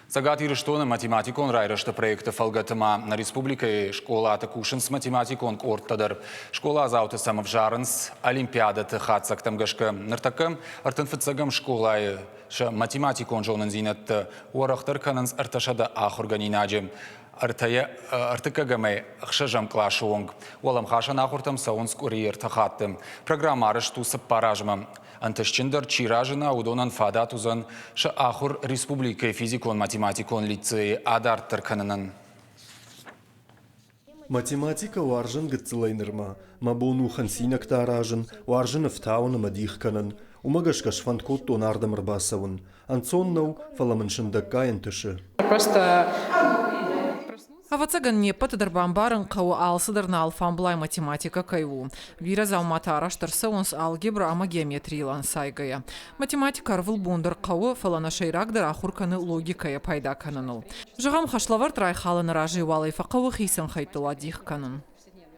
Цагат ирыштона математикон райрышты проекты фалгатыма на республикой школа атакушынс математикон корттадыр. Школа азауты самов жарынс, олимпиада тыхатсак тамгашка ныртакым, артынфыцагым школай математикон жонын зинетті, уарақтыр канынс арташада ахурганинажым. Артыкагамай хшажам клашуонг. Олам хашан ахуртам саунс курьер тахаттым. Программа арышту саппаражмам. Анташчиндер чиражина удонан фадат узан ша ахур республика физикон математикон лицей адар таркананан. Математика варжын гыцылайнырма. Мабону хансинак таражын, варжын втауна мадихканан. Умагашкаш фанткот тонардам рбасавын. Анцоннау фаламаншындаккайын тышы. Авацаган не патадарбамбарын қау алсыдырна алфамблай математика кайву. Вираз алмата араштырсы онс алгебра ама геометриялан сайгая. Математика арвыл бундыр қауы фалана шайрагдыр ахурканы логикая пайда кананыл. Жығам хашлавар трай халын ражи валайфа қауы хисын хайтыла дих канын.